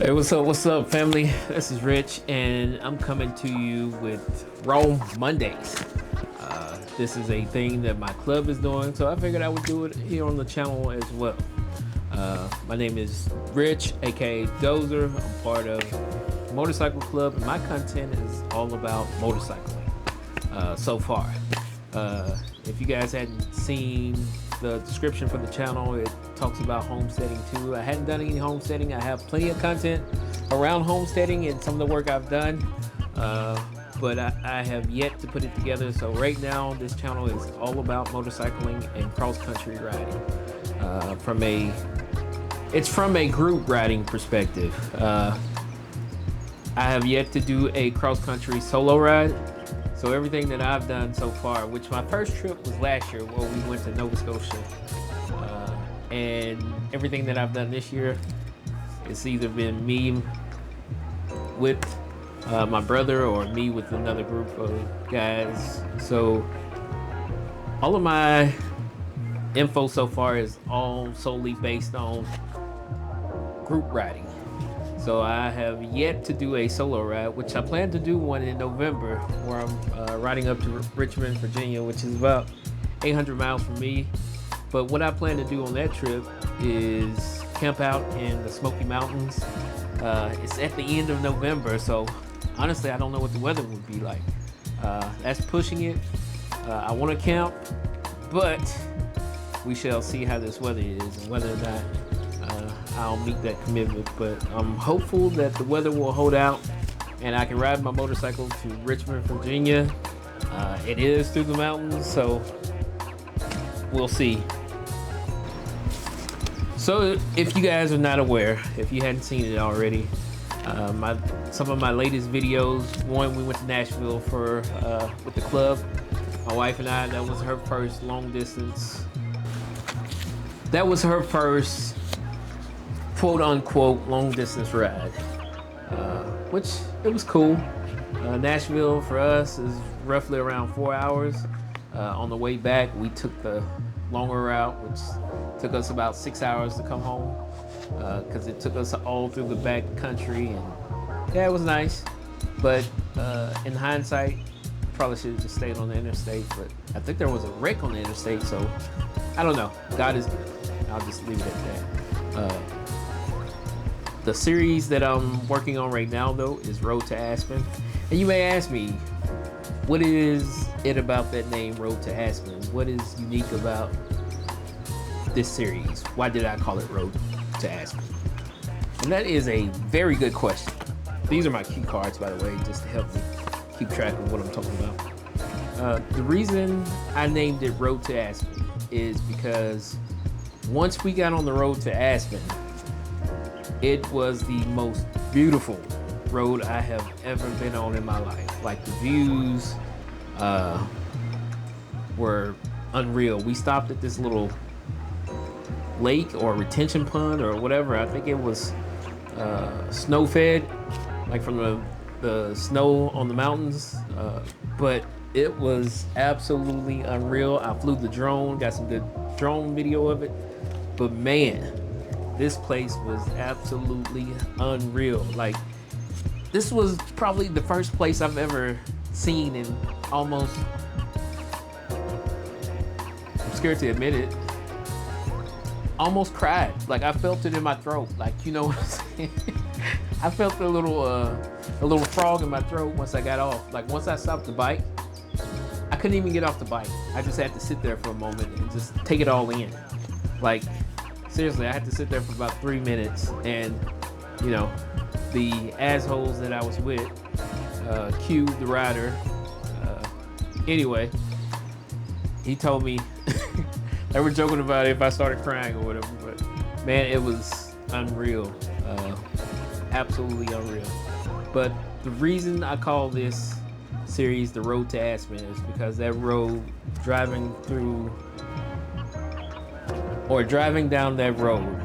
Hey, what's up, family? This is Rich, and I'm coming to you with Raw Mondays. This is a thing that my club is doing, so I figured I would do it here on the channel as well. My name is Rich, aka Dozer. I'm part of the Motorcycle Club, and my content is all about motorcycling so far. If you guys hadn't seen the description for the channel, it talks about homesteading too. I hadn't done any homesteading. I have plenty of content around homesteading and some of the work I've done, but I have yet to put it together. So right now this channel is all about motorcycling and cross-country riding. It's from a group riding perspective. I have yet to do a cross-country solo ride. So everything that I've done so far, which my first trip was last year where we went to Nova Scotia, and everything that I've done this year, it's either been me with my brother or me with another group of guys. So all of my info so far is all solely based on group riding. So I have yet to do a solo ride, which I plan to do one in November, where I'm riding up to Richmond, Virginia, which is about 800 miles from me. But what I plan to do on that trip is camp out in the Smoky Mountains. It's at the end of November, so honestly, I don't know what the weather would be like. That's pushing it. I want to camp, but we shall see how this weather is and whether or not I'll meet that commitment. But I'm hopeful that the weather will hold out and I can ride my motorcycle to Richmond, Virginia. It is through the mountains, so we'll see. So if you guys are not aware, if you hadn't seen it already, some of my latest videos, one, we went to Nashville for with the club. My wife and I, that was her first long distance. That was her first quote unquote long distance ride, which it was cool. Nashville for us is roughly around 4 hours. On the way back, we took the longer route, which took us about 6 hours to come home, because it took us all through the back country, and yeah, it was nice. But in hindsight, probably should have just stayed on the interstate, but I think there was a wreck on the interstate, so I don't know. God is good. I'll just leave it at that. The series that I'm working on right now, though, is Road to Aspen. And you may ask me, what is it about that name, Road to Aspen? What is unique about this series? Why did I call it Road to Aspen? And that is a very good question. These are my cue cards, by the way, just to help me keep track of what I'm talking about. The reason I named it Road to Aspen is because once we got on the road to Aspen, it was the most beautiful road I have ever been on in my life. Like, the views were unreal. We stopped at this little lake or retention pond or whatever. I think it was snow fed, like from the snow on the mountains. But it was absolutely unreal. I flew the drone, got some good drone video of it. But man, this place was absolutely unreal. Like, this was probably the first place I've ever seen in almost, I'm scared to admit it, almost cried. Like, I felt it in my throat. Like, you know what I'm saying? I felt a little frog in my throat once I got off. Like, once I stopped the bike, I couldn't even get off the bike. I just had to sit there for a moment and just take it all in. Like, seriously, I had to sit there for about 3 minutes, and you know, the assholes that I was with, Q, the rider, anyway, he told me, they were joking about it if I started crying or whatever, but man, it was unreal, absolutely unreal. But the reason I call this series The Road to Aspen is because that road, driving down that road,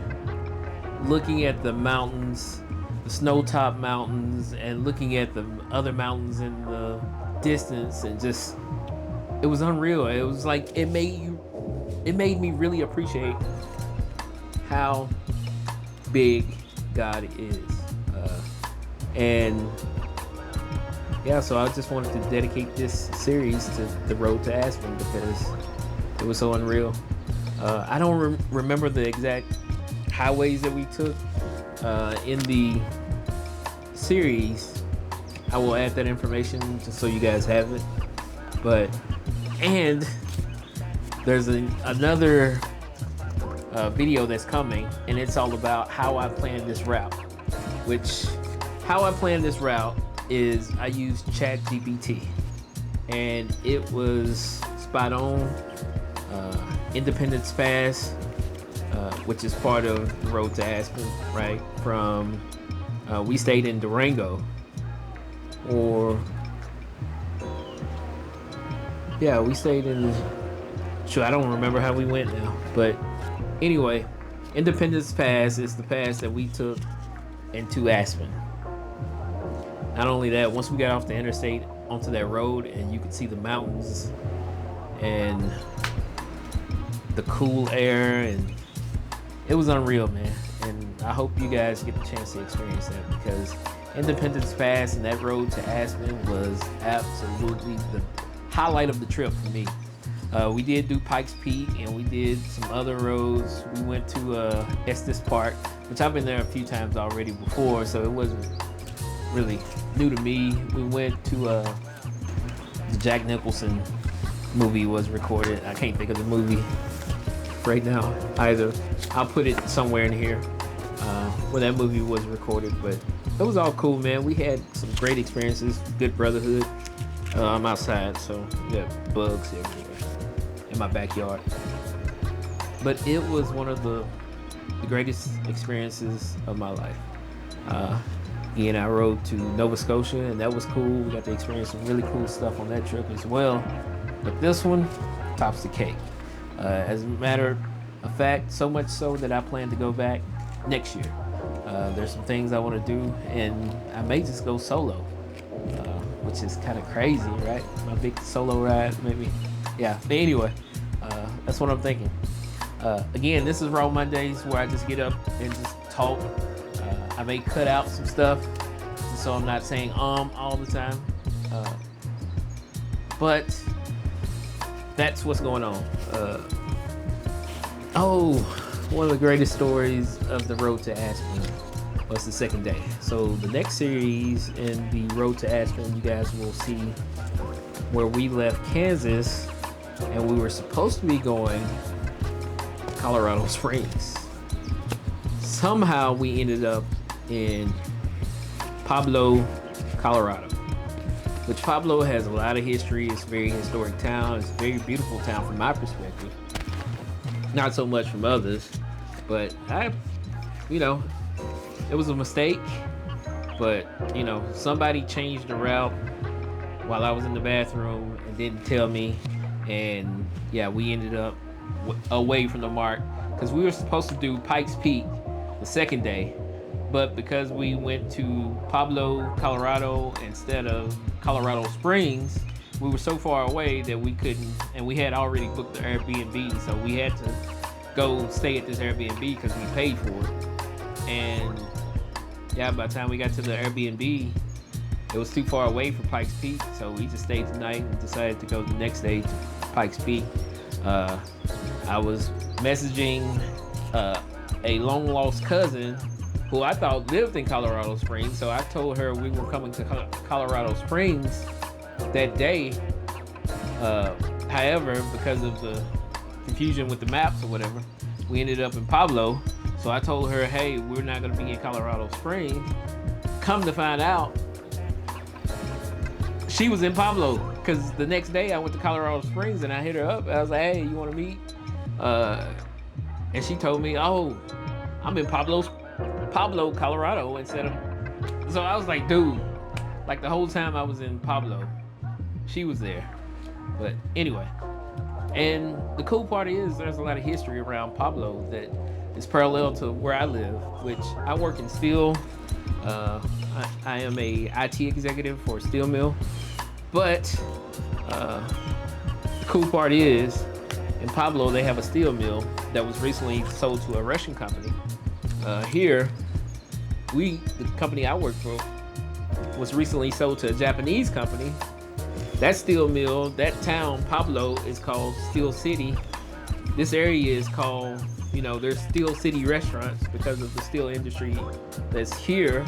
looking at the mountains, the snow-topped mountains, and looking at the other mountains in the distance, and just, it was unreal. It was like, it made me really appreciate how big God is. And yeah, so I just wanted to dedicate this series to the road to Aspen because it was so unreal. I don't remember the exact highways that we took in the series. I will add that information just so you guys have it. And there's another video that's coming, and it's all about how I planned this route. How I planned this route is I used ChatGPT, and it was spot on. Independence Pass, which is part of the road to Aspen, right? From we stayed in Durango, we stayed in. Sure, I don't remember how we went now, but anyway, Independence Pass is the pass that we took into Aspen. Not only that, once we got off the interstate onto that road and you could see the mountains and the cool air, and it was unreal, man. And I hope you guys get the chance to experience that, because Independence Pass and that road to Aspen was absolutely the highlight of the trip for me. We did do Pikes Peak, and we did some other roads. We went to Estes Park, which I've been there a few times already before, so it wasn't really new to me. We went to the Jack Nicholson movie was recorded. I can't think of the movie right now either. I'll put it somewhere in here where that movie was recorded, but it was all cool, man. We had some great experiences, good brotherhood. I'm outside, so we got bugs everywhere in my backyard. But it was one of the greatest experiences of my life. Ian and I rode to Nova Scotia, and that was cool. We got to experience some really cool stuff on that trip as well. But this one tops the cake. As a matter of fact, so much so that I plan to go back next year. There's some things I want to do, and I may just go solo, which is kind of crazy, right? My big solo ride, maybe. Yeah, but anyway, that's what I'm thinking. Again, this is Raw Mondays, where I just get up and just talk. I may cut out some stuff so I'm not saying all the time. But that's what's going on. One of the greatest stories of the road to Aspen was the second day. So the next series in the road to Aspen, you guys will see where we left Kansas and we were supposed to be going Colorado Springs. Somehow we ended up in Pueblo, Colorado, which Pueblo has a lot of history. It's a very historic town. It's a very beautiful town from my perspective. Not so much from others, but it was a mistake, but somebody changed the route while I was in the bathroom and didn't tell me, and yeah, we ended up away from the mark, because we were supposed to do Pikes Peak the second day, but because we went to Pueblo, Colorado instead of Colorado Springs, we were so far away that we couldn't, and we had already booked the Airbnb, so we had to go stay at this Airbnb because we paid for it. And yeah, by the time we got to the Airbnb, it was too far away for Pikes Peak, so we just stayed the night and decided to go the next day to Pikes Peak. I was messaging a long lost cousin who I thought lived in Colorado Springs, so I told her we were coming to Colorado Springs that day. However, because of the confusion with the maps or whatever, we ended up in Pueblo. So I told her, hey, we're not going to be in Colorado Springs. Come to find out, she was in Pueblo, because the next day I went to Colorado Springs and I hit her up. I was like, hey, you want to meet? And she told me, oh, I'm in Pueblo, Colorado instead of. So I was like, dude, like the whole time I was in Pueblo, she was there. But anyway, and the cool part is there's a lot of history around Pueblo that is parallel to where I live, which I work in steel. I am a IT executive for a steel mill. But the cool part is in Pueblo, they have a steel mill that was recently sold to a Russian company. Here, the company I work for, was recently sold to a Japanese company. That steel mill, that town, Pablo, is called Steel City. This area is called, you know, there's Steel City restaurants because of the steel industry that's here.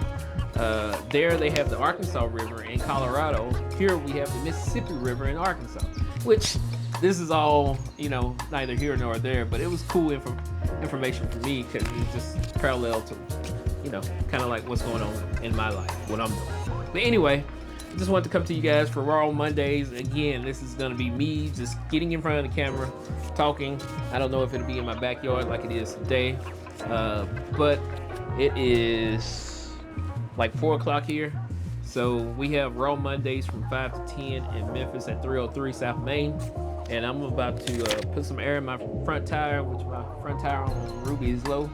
There they have the Arkansas River in Colorado. Here we have the Mississippi River in Arkansas, which this is all, you know, neither here nor there, but it was cool information for me because it's just parallel to, you know, kind of like what's going on in my life, what I'm doing. But anyway, I just wanted to come to you guys for Raw Mondays. Again, this is going to be me just getting in front of the camera, talking. I don't know if it'll be in my backyard like it is today, but it is like 4 o'clock here. So we have Raw Mondays from 5 to 10 in Memphis at 303 South Main. And I'm about to put some air in my front tire, which my front tire on Ruby is low,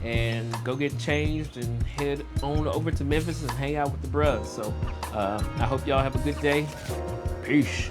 and go get changed and head on over to Memphis and hang out with the bros. So I hope y'all have a good day. Peace.